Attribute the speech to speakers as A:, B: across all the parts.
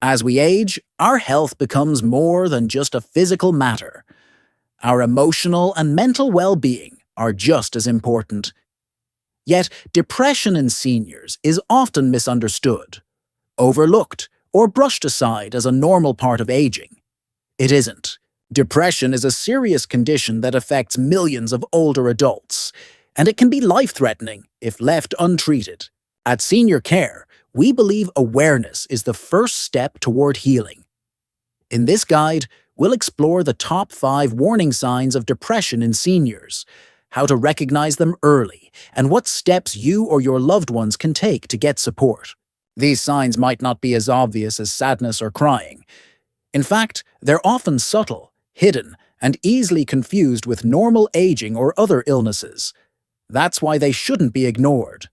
A: As we age, our health becomes more than just a physical matter. Our emotional and mental well-being are just as important. Yet, depression in seniors is often misunderstood, overlooked, or brushed aside as a normal part of aging. It isn't. Depression is a serious condition that affects millions of older adults, and it can be life-threatening if left untreated. At Senior Care, we believe awareness is the first step toward healing. In this guide, we'll explore the top 5 warning signs of depression in seniors, how to recognize them early, and what steps you or your loved ones can take to get support. These signs might not be as obvious as sadness or crying. In fact, they're often subtle, hidden, and easily confused with normal aging or other illnesses. That's why they shouldn't be ignored.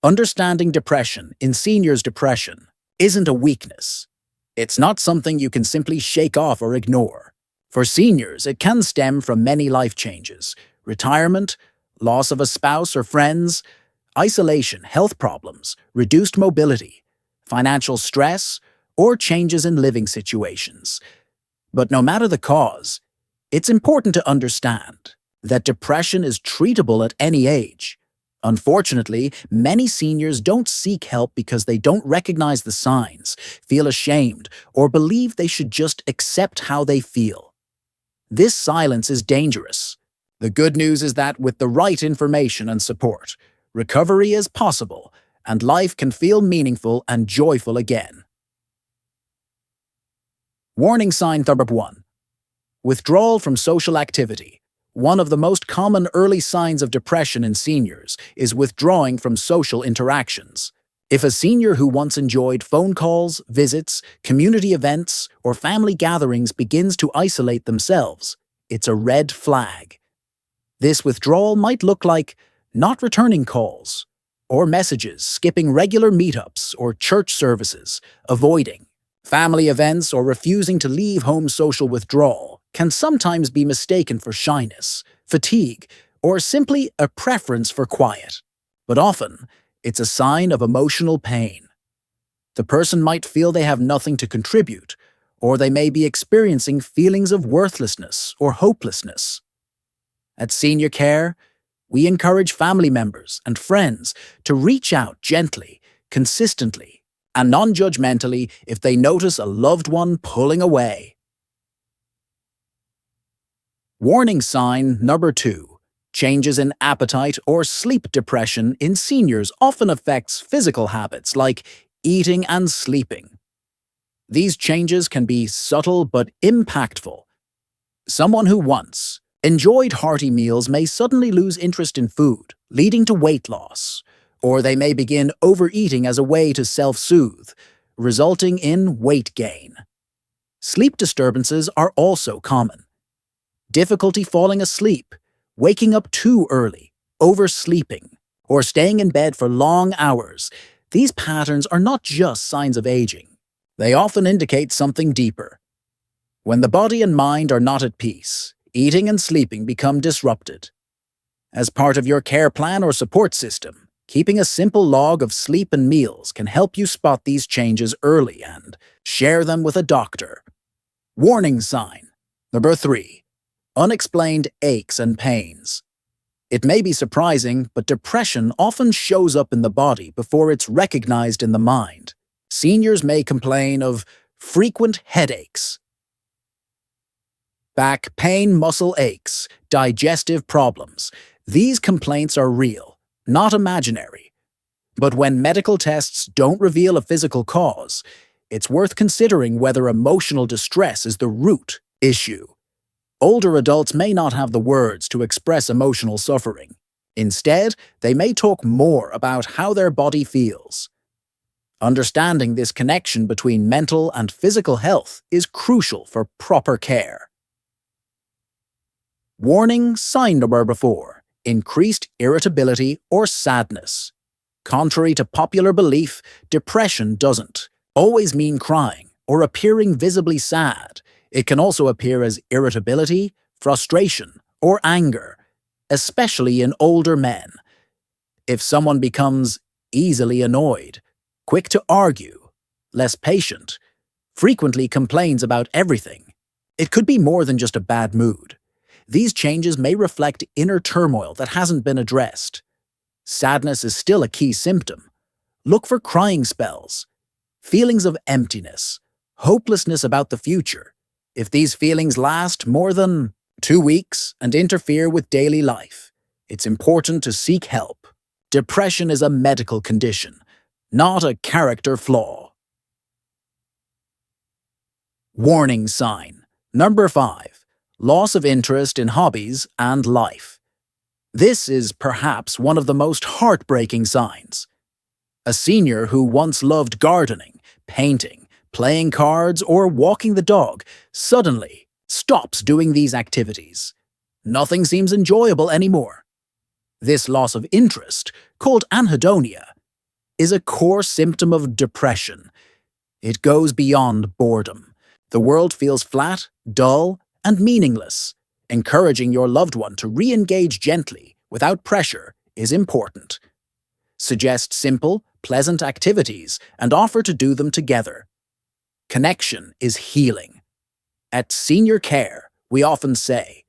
A: Understanding depression in seniors' depression isn't a weakness. It's not something you can simply shake off or ignore. For seniors, it can stem from many life changes: retirement, loss of a spouse or friends, isolation, health problems, reduced mobility, financial stress, or changes in living situations. But no matter the cause, it's important to understand that depression is treatable at any age. Unfortunately, many seniors don't seek help because they don't recognize the signs, feel ashamed, or believe they should just accept how they feel. This silence is dangerous. The good news is that with the right information and support, recovery is possible, and life can feel meaningful and joyful again. Warning sign number 1. Withdrawal from social activity. One of the most common early signs of depression in seniors is withdrawing from social interactions. If a senior who once enjoyed phone calls, visits, community events, or family gatherings begins to isolate themselves, it's a red flag. This withdrawal might look like not returning calls or messages, skipping regular meetups or church services, avoiding family events, or refusing to leave home. Social withdrawal can sometimes be mistaken for shyness, fatigue, or simply a preference for quiet. But often, it's a sign of emotional pain. The person might feel they have nothing to contribute, or they may be experiencing feelings of worthlessness or hopelessness. At Senior Care, we encourage family members and friends to reach out gently, consistently, and non-judgmentally if they notice a loved one pulling away. Warning sign number 2. Changes in appetite or sleep. Depression in seniors often affects physical habits like eating and sleeping. These changes can be subtle but impactful. Someone who once enjoyed hearty meals may suddenly lose interest in food, leading to weight loss, or they may begin overeating as a way to self-soothe, resulting in weight gain. Sleep disturbances are also common. Difficulty falling asleep, waking up too early, oversleeping, or staying in bed for long hours. These patterns are not just signs of aging. They often indicate something deeper. When the body and mind are not at peace, eating and sleeping become disrupted. As part of your care plan or support system, keeping a simple log of sleep and meals can help you spot these changes early and share them with a doctor. Warning sign number 3. Unexplained aches and pains. It may be surprising, but depression often shows up in the body before it's recognized in the mind. Seniors may complain of frequent headaches, back pain, muscle aches, digestive problems. These complaints are real, not imaginary. But when medical tests don't reveal a physical cause, it's worth considering whether emotional distress is the root issue. Older adults may not have the words to express emotional suffering. Instead, they may talk more about how their body feels. Understanding this connection between mental and physical health is crucial for proper care. Warning sign number 4. Increased irritability or sadness. Contrary to popular belief, depression doesn't always mean crying or appearing visibly sad. It can also appear as irritability, frustration, or anger, especially in older men. If someone becomes easily annoyed, quick to argue, less patient, frequently complains about everything. It could be more than just a bad mood. These changes may reflect inner turmoil that hasn't been addressed. Sadness is still a key symptom. Look for crying spells, feelings of emptiness, hopelessness about the future. If these feelings last more than 2 weeks and interfere with daily life, it's important to seek help. Depression is a medical condition, not a character flaw. Warning sign. Number 5. Loss of interest in hobbies and life. This is perhaps one of the most heartbreaking signs. A senior who once loved gardening, painting, playing cards, or walking the dog suddenly stops doing these activities. Nothing seems enjoyable anymore. This loss of interest, called anhedonia, is a core symptom of depression. It goes beyond boredom. The world feels flat, dull, and meaningless. Encouraging your loved one to re-engage gently, without pressure, is important. Suggest simple, pleasant activities and offer to do them together. Connection is healing. At Senior Care, we often say,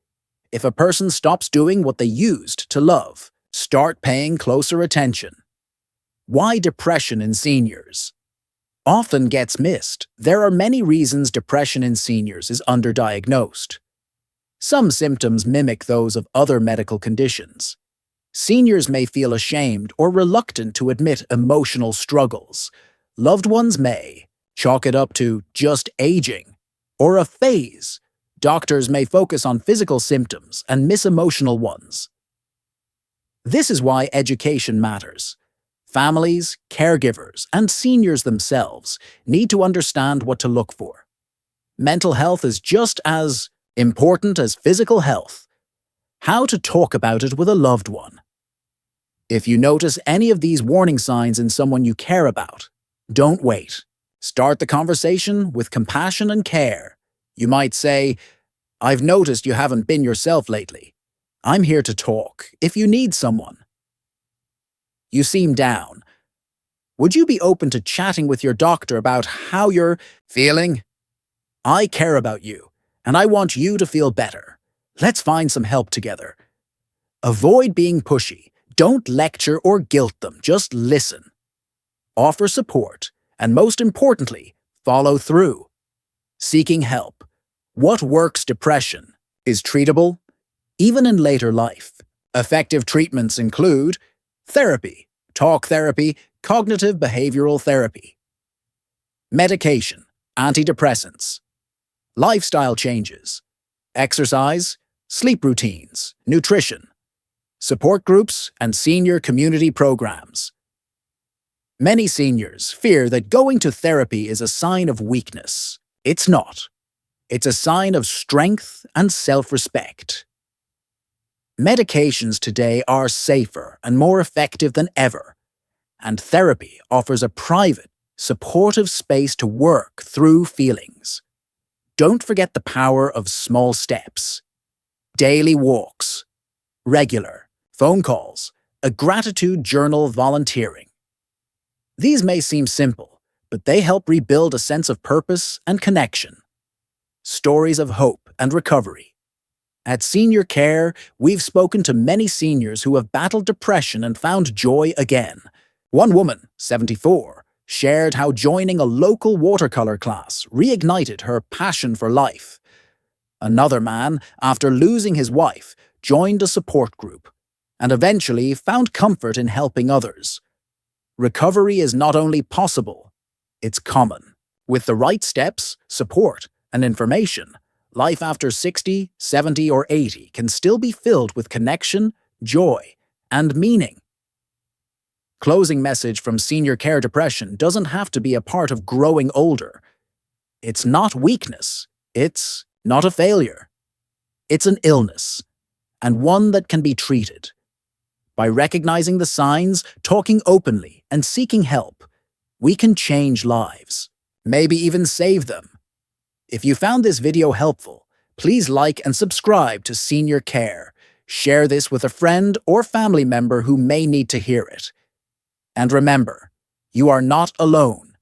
A: if a person stops doing what they used to love, start paying closer attention. Why depression in seniors? Often gets missed. There are many reasons depression in seniors is underdiagnosed. Some symptoms mimic those of other medical conditions. Seniors may feel ashamed or reluctant to admit emotional struggles. Loved ones may chalk it up to just aging or a phase. Doctors may focus on physical symptoms and miss emotional ones. This is why education matters. Families, caregivers, and seniors themselves need to understand what to look for. Mental health is just as important as physical health. How to talk about it with a loved one. If you notice any of these warning signs in someone you care about, don't wait. Start the conversation with compassion and care. You might say, "I've noticed you haven't been yourself lately. I'm here to talk if you need someone. You seem down. Would you be open to chatting with your doctor about how you're feeling? I care about you, and I want you to feel better. Let's find some help together." Avoid being pushy. Don't lecture or guilt them, just listen. Offer support, and most importantly, follow through. Seeking help. What works depression is treatable, even in later life. Effective treatments include therapy, talk therapy, cognitive behavioral therapy. Medication, antidepressants. Lifestyle changes. Exercise, sleep routines, nutrition. Support groups and senior community programs. Many seniors fear that going to therapy is a sign of weakness. It's not. It's a sign of strength and self-respect. Medications today are safer and more effective than ever, and therapy offers a private, supportive space to work through feelings. Don't forget the power of small steps. Daily walks, regular phone calls, a gratitude journal, volunteering. These may seem simple, but they help rebuild a sense of purpose and connection. Stories of hope and recovery. At Senior Care, we've spoken to many seniors who have battled depression and found joy again. One woman, 74, shared how joining a local watercolor class reignited her passion for life. Another man, after losing his wife, joined a support group and eventually found comfort in helping others. Recovery is not only possible, it's common. With the right steps, support, and information, life after 60, 70, or 80 can still be filled with connection, joy, and meaning. Closing message from Senior Care Depression doesn't have to be a part of growing older. It's not weakness. It's not a failure. It's an illness, and one that can be treated. By recognizing the signs, talking openly, and seeking help, we can change lives, maybe even save them. If you found this video helpful, please like and subscribe to Senior Care. Share this with a friend or family member who may need to hear it. And remember, you are not alone.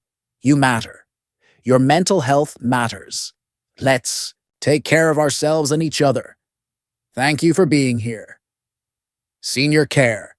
A: You matter. Your mental health matters. Let's take care of ourselves and each other. Thank you for being here. Senior Care.